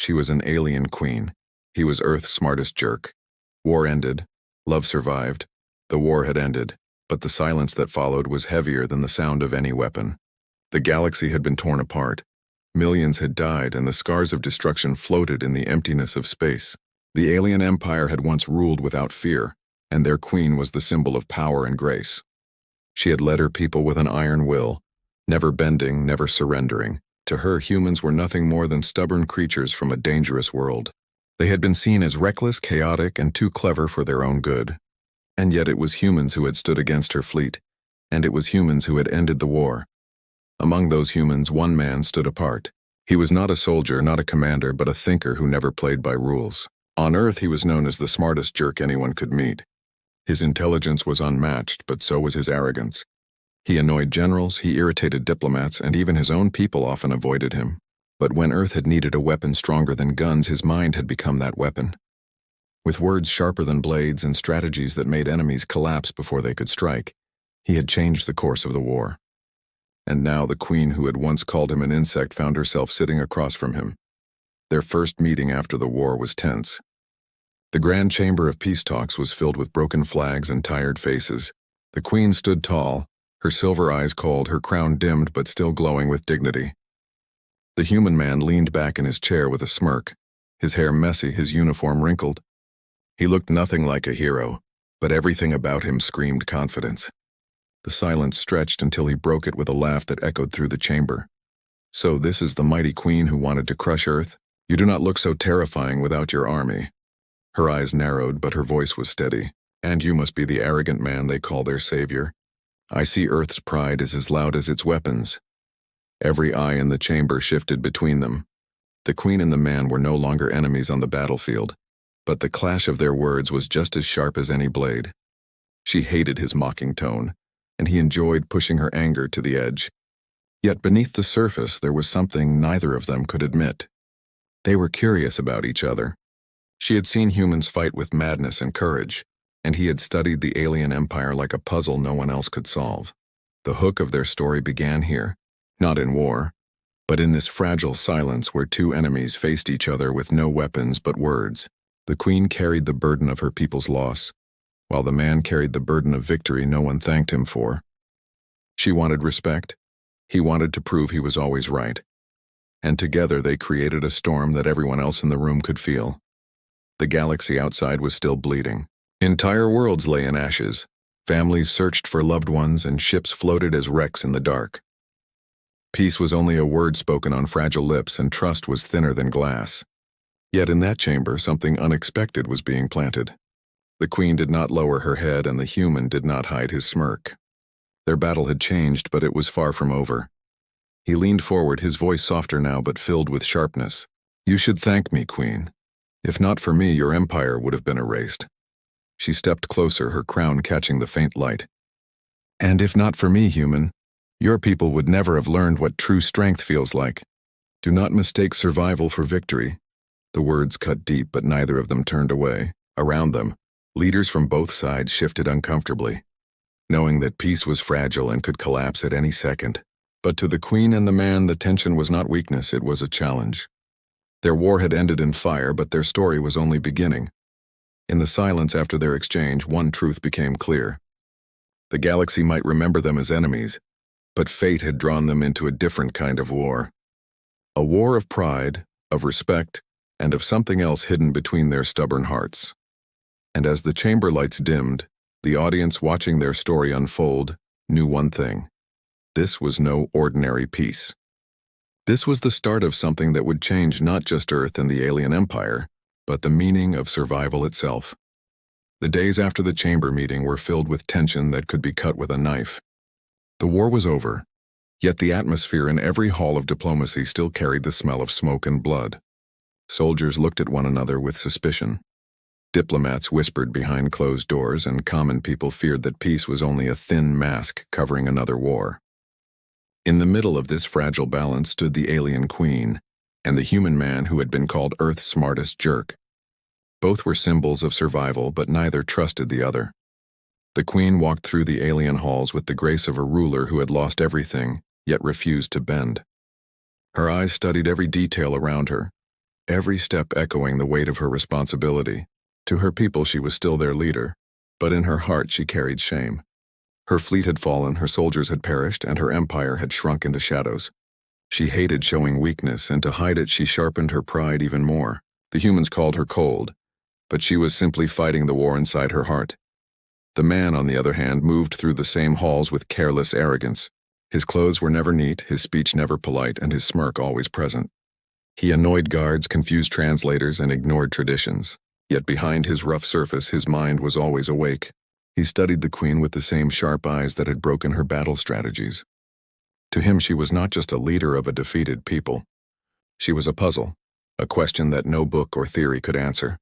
She was an alien queen. He was Earth's smartest jerk. War ended. Love survived. The war had ended, but the silence that followed was heavier than the sound of any weapon. The galaxy had been torn apart. Millions had died, and the scars of destruction floated in the emptiness of space. The alien empire had once ruled without fear, and their queen was the symbol of power and grace. She had led her people with an iron will, never bending, never surrendering. To her, humans were nothing more than stubborn creatures from a dangerous world. They had been seen as reckless, chaotic, and too clever for their own good. And yet it was humans who had stood against her fleet, and it was humans who had ended the war. Among those humans, one man stood apart. He was not a soldier, not a commander, but a thinker who never played by rules. On Earth, he was known as the smartest jerk anyone could meet. His intelligence was unmatched, but so was his arrogance. He annoyed generals, he irritated diplomats, and even his own people often avoided him. But when Earth had needed a weapon stronger than guns, his mind had become that weapon. With words sharper than blades and strategies that made enemies collapse before they could strike, he had changed the course of the war. And now the queen who had once called him an insect found herself sitting across from him. Their first meeting after the war was tense. The grand chamber of peace talks was filled with broken flags and tired faces. The queen stood tall, her silver eyes cold, her crown dimmed but still glowing with dignity. The human man leaned back in his chair with a smirk, his hair messy, his uniform wrinkled. He looked nothing like a hero, but everything about him screamed confidence. The silence stretched until he broke it with a laugh that echoed through the chamber. "So this is the mighty queen who wanted to crush Earth? You do not look so terrifying without your army." Her eyes narrowed, but her voice was steady. "And you must be the arrogant man they call their savior. I see Earth's pride is as loud as its weapons." Every eye in the chamber shifted between them. The queen and the man were no longer enemies on the battlefield, but the clash of their words was just as sharp as any blade. She hated his mocking tone, and he enjoyed pushing her anger to the edge. Yet beneath the surface there was something neither of them could admit. They were curious about each other. She had seen humans fight with madness and courage, and he had studied the alien empire like a puzzle no one else could solve. The hook of their story began here, not in war, but in this fragile silence where two enemies faced each other with no weapons but words. The queen carried the burden of her people's loss, while the man carried the burden of victory no one thanked him for. She wanted respect. He wanted to prove he was always right. And together they created a storm that everyone else in the room could feel. The galaxy outside was still bleeding. Entire worlds lay in ashes. Families searched for loved ones, and ships floated as wrecks in the dark. Peace was only a word spoken on fragile lips, and trust was thinner than glass. Yet in that chamber, something unexpected was being planted. The queen did not lower her head, and the human did not hide his smirk. Their battle had changed, but it was far from over. He leaned forward, his voice softer now but filled with sharpness. "You should thank me, queen. If not for me, your empire would have been erased." She stepped closer, her crown catching the faint light. "And if not for me, human, your people would never have learned what true strength feels like. Do not mistake survival for victory." The words cut deep, but neither of them turned away. Around them, leaders from both sides shifted uncomfortably, knowing that peace was fragile and could collapse at any second. But to the queen and the man, the tension was not weakness, it was a challenge. Their war had ended in fire, but their story was only beginning. In the silence after their exchange, one truth became clear. The galaxy might remember them as enemies, but fate had drawn them into a different kind of war. A war of pride, of respect, and of something else hidden between their stubborn hearts. And as the chamber lights dimmed, the audience watching their story unfold knew one thing. This was no ordinary peace. This was the start of something that would change not just Earth and the alien empire, but the meaning of survival itself. The days after the chamber meeting were filled with tension that could be cut with a knife. The war was over, yet the atmosphere in every hall of diplomacy still carried the smell of smoke and blood. Soldiers looked at one another with suspicion. Diplomats whispered behind closed doors, and common people feared that peace was only a thin mask covering another war. In the middle of this fragile balance stood the alien queen and the human man who had been called Earth's smartest jerk. Both were symbols of survival, but neither trusted the other. The queen walked through the alien halls with the grace of a ruler who had lost everything, yet refused to bend. Her eyes studied every detail around her, every step echoing the weight of her responsibility. To her people she was still their leader, but in her heart she carried shame. Her fleet had fallen, her soldiers had perished, and her empire had shrunk into shadows. She hated showing weakness, and to hide it she sharpened her pride even more. The humans called her cold, but she was simply fighting the war inside her heart. The man, on the other hand, moved through the same halls with careless arrogance. His clothes were never neat, his speech never polite, and his smirk always present. He annoyed guards, confused translators, and ignored traditions. Yet behind his rough surface, his mind was always awake. He studied the queen with the same sharp eyes that had broken her battle strategies. To him, she was not just a leader of a defeated people. She was a puzzle, a question that no book or theory could answer.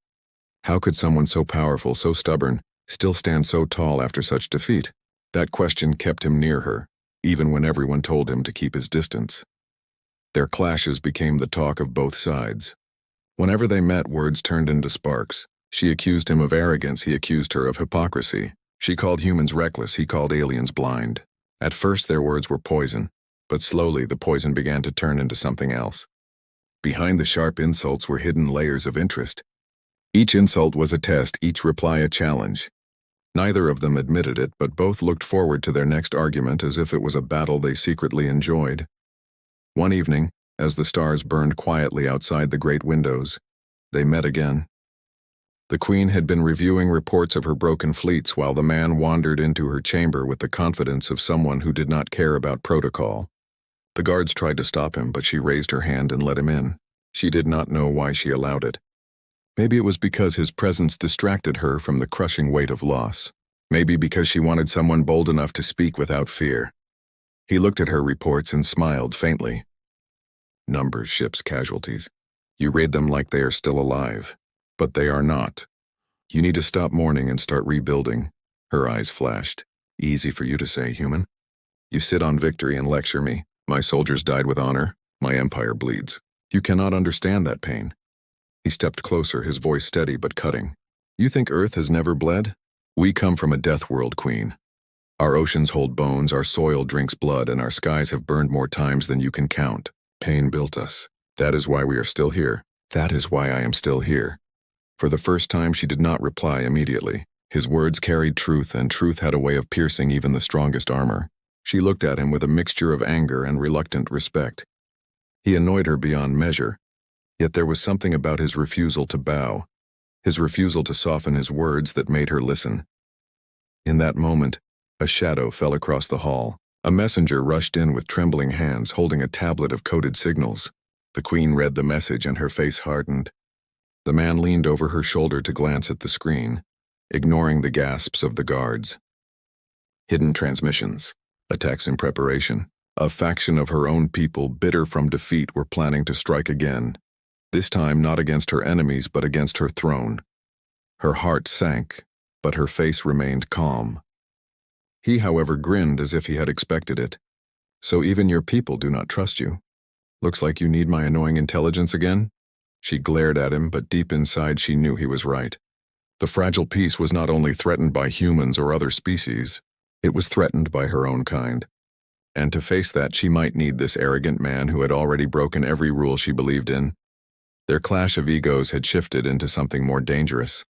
How could someone so powerful, so stubborn, still stand so tall after such defeat? That question kept him near her, even when everyone told him to keep his distance. Their clashes became the talk of both sides. Whenever they met, words turned into sparks. She accused him of arrogance, he accused her of hypocrisy. She called humans reckless, he called aliens blind. At first their words were poison, but slowly the poison began to turn into something else. Behind the sharp insults were hidden layers of interest. Each insult was a test, each reply a challenge. Neither of them admitted it, but both looked forward to their next argument as if it was a battle they secretly enjoyed. One evening, as the stars burned quietly outside the great windows, they met again. The queen had been reviewing reports of her broken fleets while the man wandered into her chamber with the confidence of someone who did not care about protocol. The guards tried to stop him, but she raised her hand and let him in. She did not know why she allowed it. Maybe it was because his presence distracted her from the crushing weight of loss. Maybe because she wanted someone bold enough to speak without fear. He looked at her reports and smiled faintly. Numbers, ships, casualties. You read them like they are still alive. But they are not. You need to stop mourning and start rebuilding. Her eyes flashed. Easy for you to say, human. You sit on victory and lecture me. My soldiers died with honor. My empire bleeds. You cannot understand that pain. He stepped closer, his voice steady but cutting. You think Earth has never bled? We come from a death world, Queen. Our oceans hold bones, our soil drinks blood, and our skies have burned more times than you can count. Pain built us. That is why we are still here. That is why I am still here. For the first time, she did not reply immediately. His words carried truth, and truth had a way of piercing even the strongest armor. She looked at him with a mixture of anger and reluctant respect. He annoyed her beyond measure. Yet there was something about his refusal to bow, his refusal to soften his words that made her listen. In that moment, a shadow fell across the hall. A messenger rushed in with trembling hands, holding a tablet of coded signals. The queen read the message and her face hardened. The man leaned over her shoulder to glance at the screen, ignoring the gasps of the guards. Hidden transmissions. Attacks in preparation. A faction of her own people, bitter from defeat, were planning to strike again. This time not against her enemies, but against her throne. Her heart sank, but her face remained calm. He, however, grinned as if he had expected it. So even your people do not trust you. Looks like you need my annoying intelligence again? She glared at him, but deep inside she knew he was right. The fragile peace was not only threatened by humans or other species, it was threatened by her own kind. And to face that, she might need this arrogant man who had already broken every rule she believed in. Their clash of egos had shifted into something more dangerous.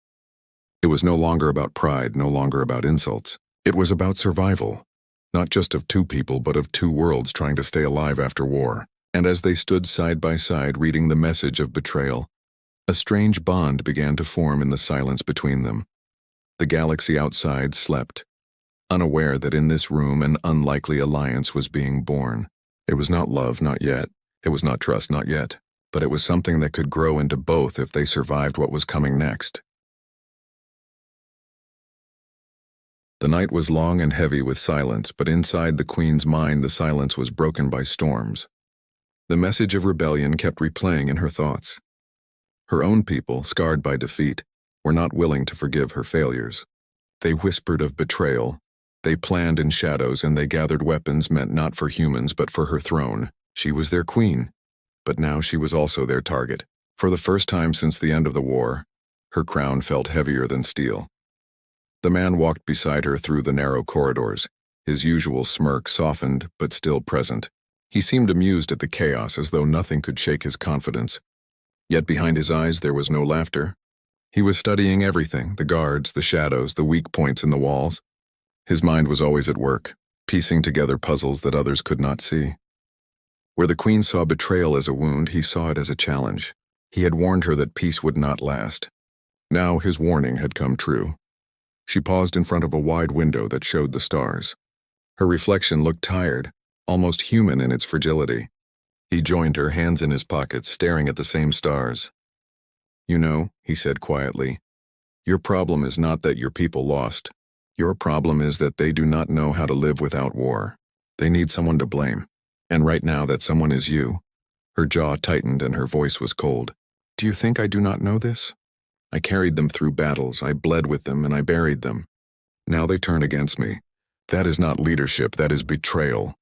It was no longer about pride, no longer about insults. It was about survival, not just of two people, but of two worlds trying to stay alive after war. And as they stood side by side reading the message of betrayal, a strange bond began to form in the silence between them. The galaxy outside slept, unaware that in this room an unlikely alliance was being born. It was not love, not yet. It was not trust, not yet. But it was something that could grow into both if they survived what was coming next. The night was long and heavy with silence, but inside the queen's mind the silence was broken by storms. The message of rebellion kept replaying in her thoughts. Her own people, scarred by defeat, were not willing to forgive her failures. They whispered of betrayal. They planned in shadows, and they gathered weapons meant not for humans but for her throne. She was their queen. But now she was also their target. For the first time since the end of the war, her crown felt heavier than steel. The man walked beside her through the narrow corridors, his usual smirk softened but still present. He seemed amused at the chaos, as though nothing could shake his confidence. Yet behind his eyes there was no laughter. He was studying everything, the guards, the shadows, the weak points in the walls. His mind was always at work, piecing together puzzles that others could not see. Where the Queen saw betrayal as a wound, he saw it as a challenge. He had warned her that peace would not last. Now his warning had come true. She paused in front of a wide window that showed the stars. Her reflection looked tired, almost human in its fragility. He joined her, hands in his pockets, staring at the same stars. "You know," he said quietly, "your problem is not that your people lost. Your problem is that they do not know how to live without war. They need someone to blame. And right now that someone is you." Her jaw tightened and her voice was cold. "Do you think I do not know this? I carried them through battles, I bled with them, and I buried them. Now they turn against me. That is not leadership, that is betrayal."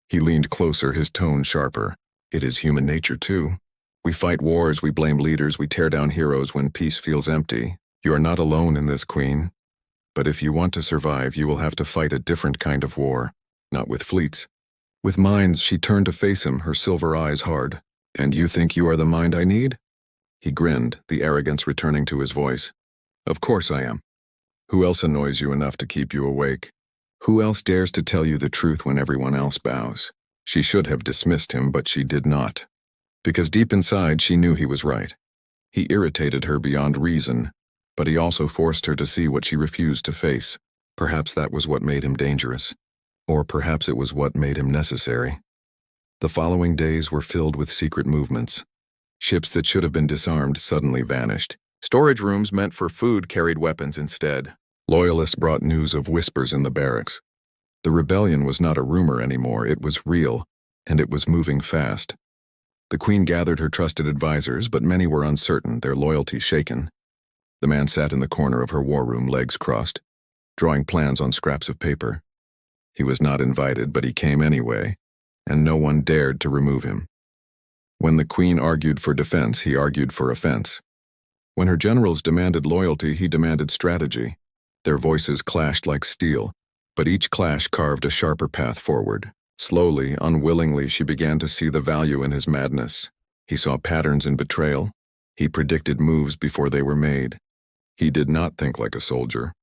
He leaned closer, his tone sharper. "It is human nature too. We fight wars, we blame leaders, we tear down heroes when peace feels empty. You are not alone in this, Queen. But if you want to survive, you will have to fight a different kind of war, not with fleets. With minds." She turned to face him, her silver eyes hard. "And you think you are the mind I need?" He grinned, the arrogance returning to his voice. "Of course I am. Who else annoys you enough to keep you awake? Who else dares to tell you the truth when everyone else bows?" She should have dismissed him, but she did not. Because deep inside she knew he was right. He irritated her beyond reason, but he also forced her to see what she refused to face. Perhaps that was what made him dangerous. Or perhaps it was what made him necessary. The following days were filled with secret movements. Ships that should have been disarmed suddenly vanished. Storage rooms meant for food carried weapons instead. Loyalists brought news of whispers in the barracks. The rebellion was not a rumor anymore, it was real, and it was moving fast. The Queen gathered her trusted advisors, but many were uncertain, their loyalty shaken. The man sat in the corner of her war room, legs crossed, drawing plans on scraps of paper. He was not invited, but he came anyway, and no one dared to remove him. When the Queen argued for defense, he argued for offense. When her generals demanded loyalty, he demanded strategy. Their voices clashed like steel, but each clash carved a sharper path forward. Slowly, unwillingly, she began to see the value in his madness. He saw patterns in betrayal. He predicted moves before they were made. He did not think like a soldier.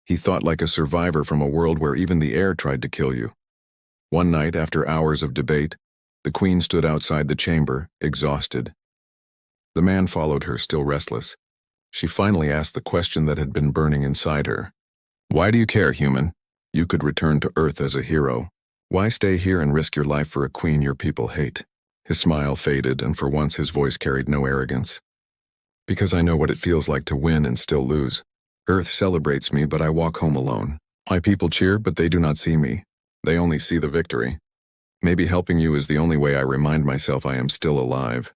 He thought like a survivor from a world where even the air tried to kill you. One night, after hours of debate, the Queen stood outside the chamber, exhausted. The man followed her, still restless. She finally asked the question that had been burning inside her. "Why do you care, human? You could return to Earth as a hero. Why stay here and risk your life for a queen your people hate?" His smile faded, and for once his voice carried no arrogance. "Because I know what it feels like to win and still lose. Earth celebrates me, but I walk home alone. My people cheer, but they do not see me. They only see the victory. Maybe helping you is the only way I remind myself I am still alive."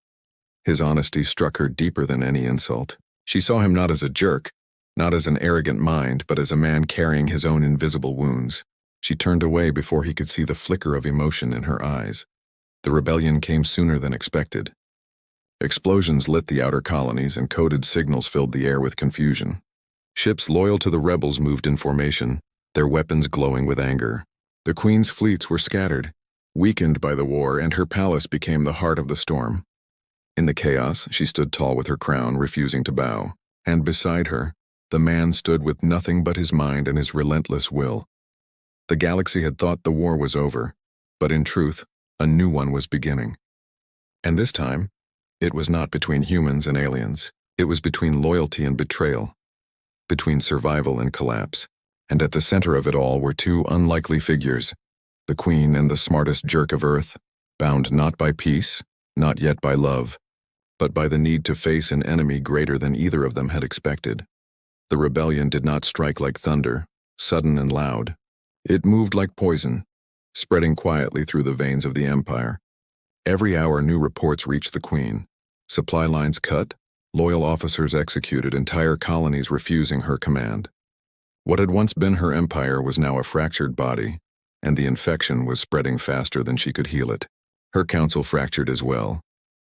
His honesty struck her deeper than any insult. She saw him not as a jerk, not as an arrogant mind, but as a man carrying his own invisible wounds. She turned away before he could see the flicker of emotion in her eyes. The rebellion came sooner than expected. Explosions lit the outer colonies, and coded signals filled the air with confusion. Ships loyal to the rebels moved in formation, their weapons glowing with anger. The Queen's fleets were scattered, weakened by the war, and her palace became the heart of the storm. In the chaos, she stood tall with her crown, refusing to bow. And beside her, the man stood with nothing but his mind and his relentless will. The galaxy had thought the war was over, but in truth, a new one was beginning. And this time, it was not between humans and aliens. It was between loyalty and betrayal, between survival and collapse. And at the center of it all were two unlikely figures, the Queen and the smartest jerk of Earth, bound not by peace, not yet by love, but by the need to face an enemy greater than either of them had expected. The rebellion did not strike like thunder, sudden and loud. It moved like poison, spreading quietly through the veins of the empire. Every hour new reports reached the Queen. Supply lines cut, loyal officers executed, entire colonies refusing her command. What had once been her empire was now a fractured body, and the infection was spreading faster than she could heal it. Her council fractured as well.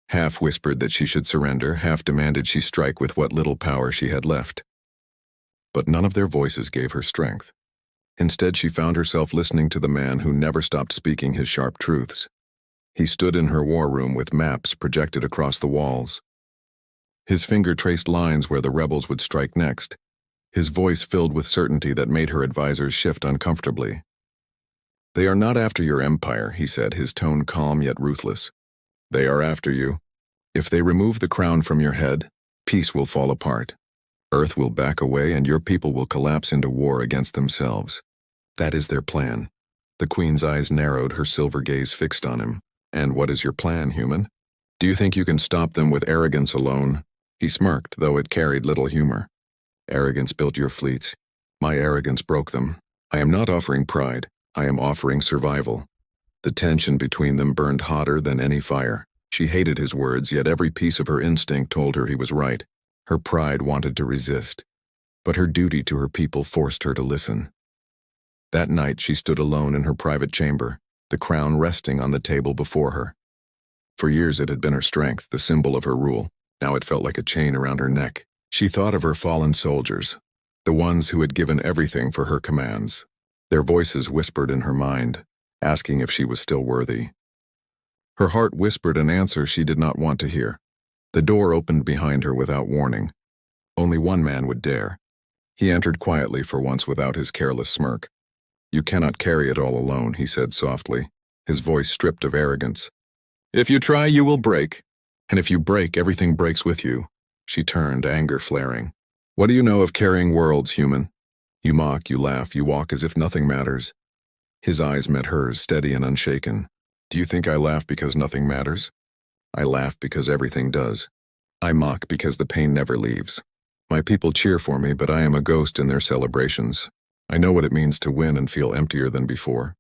Half whispered that she should surrender, half demanded she strike with what little power she had left. But none of their voices gave her strength. Instead, she found herself listening to the man who never stopped speaking his sharp truths. He stood in her war room with maps projected across the walls, His finger traced lines where the rebels would strike next, his voice filled with certainty that made her advisors shift uncomfortably. "They are not after your empire," he said, his tone calm yet ruthless. "They are after you. If they remove the crown from your head, peace will fall apart. Earth will back away and your people will collapse into war against themselves. That is their plan." The Queen's eyes narrowed, her silver gaze fixed on him. "And what is your plan, human? Do you think you can stop them with arrogance alone?" He smirked, though it carried little humor. "Arrogance built your fleets. My arrogance broke them. I am not offering pride. I am offering survival." The tension between them burned hotter than any fire. She hated his words, yet every piece of her instinct told her he was right. Her pride wanted to resist, but her duty to her people forced her to listen. That night she stood alone in her private chamber, the crown resting on the table before her. For years it had been her strength, the symbol of her rule. Now it felt like a chain around her neck. She thought of her fallen soldiers, the ones who had given everything for her commands. Their voices whispered in her mind, asking if she was still worthy. Her heart whispered an answer she did not want to hear. The door opened behind her without warning. Only one man would dare. He entered quietly for once without his careless smirk. "You cannot carry it all alone," he said softly, his voice stripped of arrogance. "If you try, you will break. And if you break, everything breaks with you." She turned, anger flaring. "What do you know of carrying worlds, human? You mock, you laugh, you walk as if nothing matters." His eyes met hers, steady and unshaken. "Do you think I laugh because nothing matters? I laugh because everything does. I mock because the pain never leaves. My people cheer for me, but I am a ghost in their celebrations. I know what it means to win and feel emptier than before.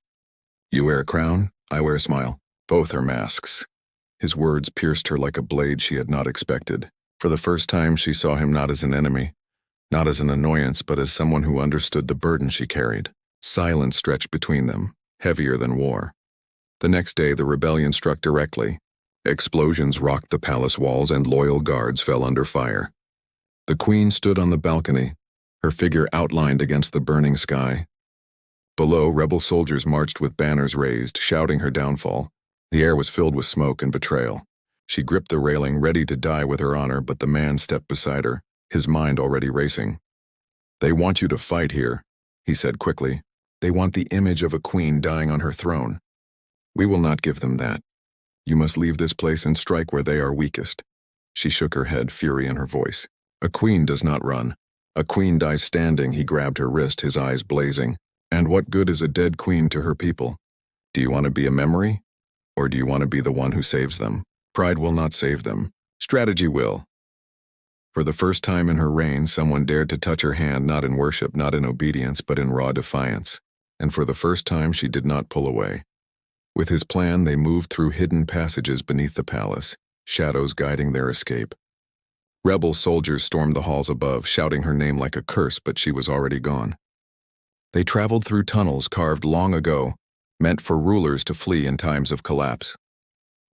You wear a crown, I wear a smile. Both are masks." His words pierced her like a blade she had not expected. For the first time she saw him not as an enemy, not as an annoyance, but as someone who understood the burden she carried. Silence stretched between them, heavier than war. The next day the rebellion struck directly. Explosions rocked the palace walls and loyal guards fell under fire. The Queen stood on the balcony, her figure outlined against the burning sky. Below, rebel soldiers marched with banners raised, shouting her downfall. The air was filled with smoke and betrayal. She gripped the railing, ready to die with her honor, but the man stepped beside her, his mind already racing. "They want you to fight here," he said quickly. "They want the image of a queen dying on her throne. We will not give them that. You must leave this place and strike where they are weakest." She shook her head, fury in her voice. "A queen does not run. A queen dies standing." He grabbed her wrist, his eyes blazing. "And what good is a dead queen to her people? Do you want to be a memory? Or do you want to be the one who saves them? Pride will not save them. Strategy will." For the first time in her reign, someone dared to touch her hand, not in worship, not in obedience, but in raw defiance. And for the first time she did not pull away. With his plan, they moved through hidden passages beneath the palace, shadows guiding their escape. Rebel soldiers stormed the halls above, shouting her name like a curse, but she was already gone. They traveled through tunnels carved long ago, meant for rulers to flee in times of collapse.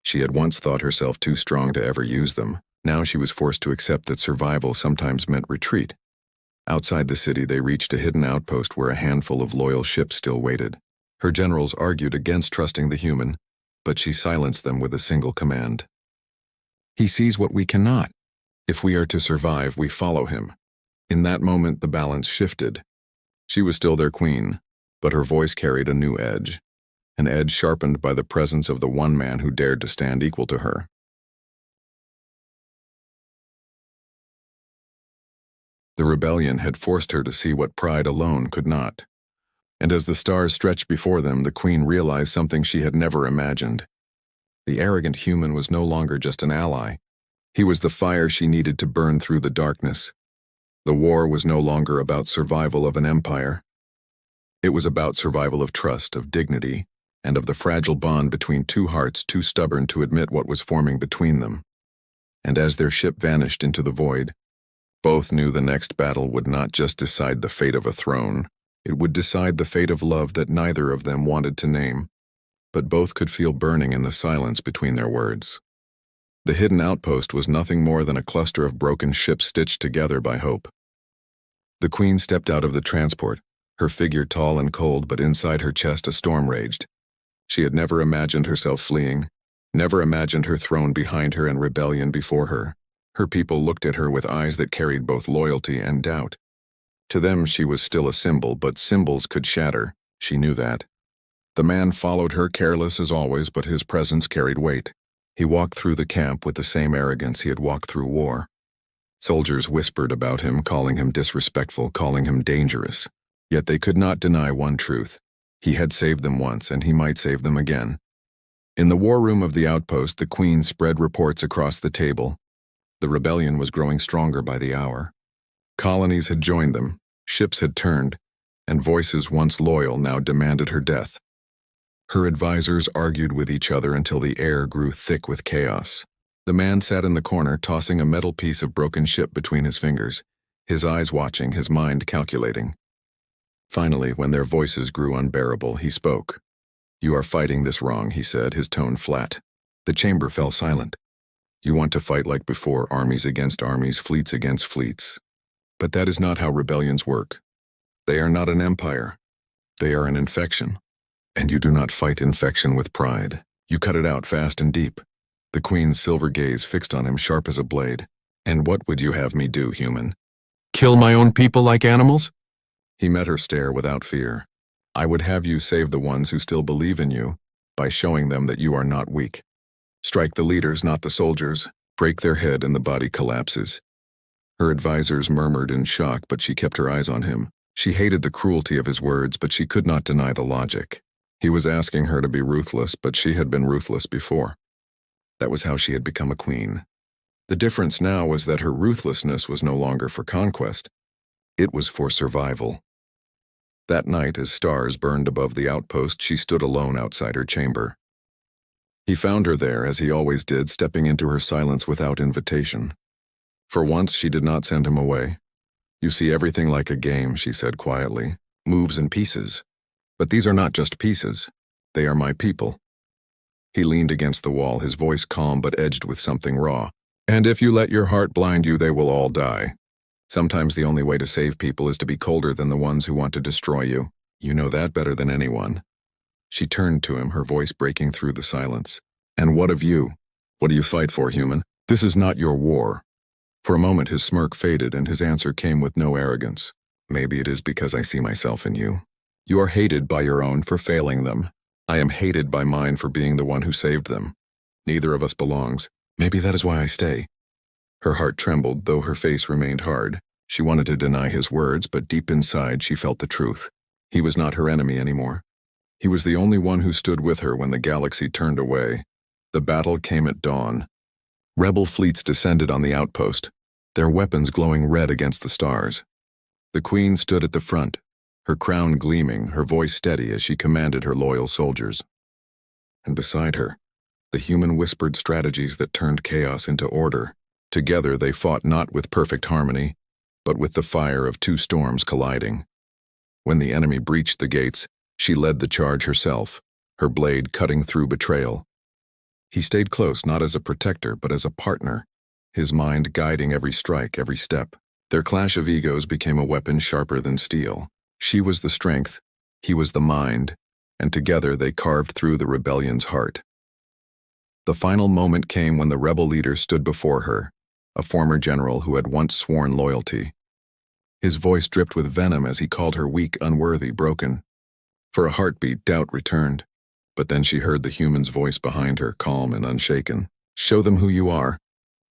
She had once thought herself too strong to ever use them. Now she was forced to accept that survival sometimes meant retreat. Outside the city, they reached a hidden outpost where a handful of loyal ships still waited. Her generals argued against trusting the human, but she silenced them with a single command. "He sees what we cannot. If we are to survive, we follow him." In that moment, the balance shifted. She was still their queen, but her voice carried a new edge, an edge sharpened by the presence of the one man who dared to stand equal to her. The rebellion had forced her to see what pride alone could not. And as the stars stretched before them, the Queen realized something she had never imagined. The arrogant human was no longer just an ally. He was the fire she needed to burn through the darkness. The war was no longer about survival of an empire. It was about survival of trust, of dignity, and of the fragile bond between two hearts too stubborn to admit what was forming between them. And as their ship vanished into the void, both knew the next battle would not just decide the fate of a throne. It would decide the fate of love that neither of them wanted to name, but both could feel burning in the silence between their words. The hidden outpost was nothing more than a cluster of broken ships stitched together by hope. The Queen stepped out of the transport, her figure tall and cold, but inside her chest a storm raged. She had never imagined herself fleeing, never imagined her throne behind her and rebellion before her. Her people looked at her with eyes that carried both loyalty and doubt. To them she was still a symbol, but symbols could shatter. She knew that. The man followed her, careless as always, but his presence carried weight. He walked through the camp with the same arrogance he had walked through war. Soldiers whispered about him, calling him disrespectful, calling him dangerous. Yet they could not deny one truth. He had saved them once, and he might save them again. In the war room of the outpost, the Queen spread reports across the table. The rebellion was growing stronger by the hour. Colonies had joined them, ships had turned, and voices once loyal now demanded her death. Her advisors argued with each other until the air grew thick with chaos. The man sat in the corner, tossing a metal piece of broken ship between his fingers, his eyes watching, his mind calculating. Finally, when their voices grew unbearable, he spoke. "You are fighting this wrong," he said, his tone flat. The chamber fell silent. "You want to fight like before, armies against armies, fleets against fleets. But that is not how rebellions work. They are not an empire. They are an infection. And you do not fight infection with pride. You cut it out fast and deep." The Queen's silver gaze fixed on him, sharp as a blade. "And what would you have me do, human? Kill my own people like animals?" He met her stare without fear. "I would have you save the ones who still believe in you by showing them that you are not weak. Strike the leaders, not the soldiers. Break their head and the body collapses." Her advisors murmured in shock, but she kept her eyes on him. She hated the cruelty of his words, but she could not deny the logic. He was asking her to be ruthless, but she had been ruthless before. That was how she had become a queen. The difference now was that her ruthlessness was no longer for conquest. It was for survival. That night, as stars burned above the outpost, she stood alone outside her chamber. He found her there, as he always did, stepping into her silence without invitation. For once, she did not send him away. "You see everything like a game," she said quietly. "Moves and pieces. But these are not just pieces. They are my people." He leaned against the wall, his voice calm but edged with something raw. "And if you let your heart blind you, they will all die. Sometimes the only way to save people is to be colder than the ones who want to destroy you. You know that better than anyone." She turned to him, her voice breaking through the silence. "And what of you? What do you fight for, human? This is not your war." For a moment his smirk faded, and his answer came with no arrogance. "Maybe it is because I see myself in you. You are hated by your own for failing them. I am hated by mine for being the one who saved them. Neither of us belongs. Maybe that is why I stay." Her heart trembled, though her face remained hard. She wanted to deny his words, but deep inside she felt the truth. He was not her enemy anymore. He was the only one who stood with her when the galaxy turned away. The battle came at dawn. Rebel fleets descended on the outpost, their weapons glowing red against the stars. The Queen stood at the front, her crown gleaming, her voice steady as she commanded her loyal soldiers. And beside her, the human whispered strategies that turned chaos into order. Together they fought not with perfect harmony, but with the fire of two storms colliding. When the enemy breached the gates, she led the charge herself, her blade cutting through betrayal. He stayed close, not as a protector, but as a partner, his mind guiding every strike, every step. Their clash of egos became a weapon sharper than steel. She was the strength, he was the mind, and together they carved through the rebellion's heart. The final moment came when the rebel leader stood before her, a former general who had once sworn loyalty. His voice dripped with venom as he called her weak, unworthy, broken. For a heartbeat, doubt returned. But then she heard the human's voice behind her, calm and unshaken. "Show them who you are.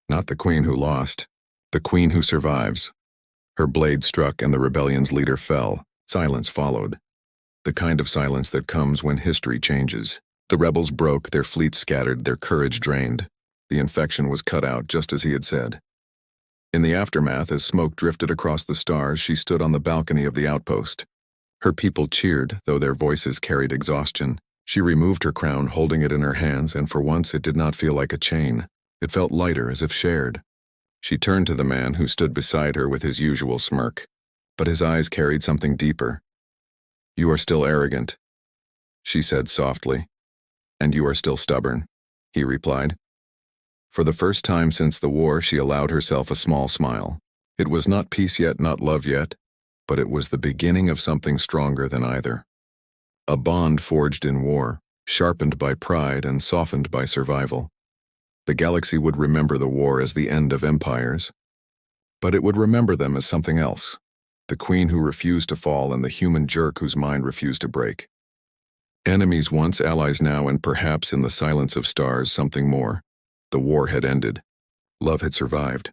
Not the queen who lost, the queen who survives." Her blade struck and the rebellion's leader fell. Silence followed. The kind of silence that comes when history changes. The rebels broke, their fleet scattered, their courage drained. The infection was cut out, just as he had said. In the aftermath, as smoke drifted across the stars, she stood on the balcony of the outpost. Her people cheered, though their voices carried exhaustion. She removed her crown, holding it in her hands, and for once it did not feel like a chain. It felt lighter, as if shared. She turned to the man who stood beside her with his usual smirk, but his eyes carried something deeper. "You are still arrogant," she said softly. "And you are still stubborn," he replied. For the first time since the war, she allowed herself a small smile. It was not peace yet, not love yet, but it was the beginning of something stronger than either. A bond forged in war, sharpened by pride and softened by survival. The galaxy would remember the war as the end of empires, but it would remember them as something else. The queen who refused to fall and the human jerk whose mind refused to break. Enemies once, allies now, and perhaps in the silence of stars something more. The war had ended. Love had survived.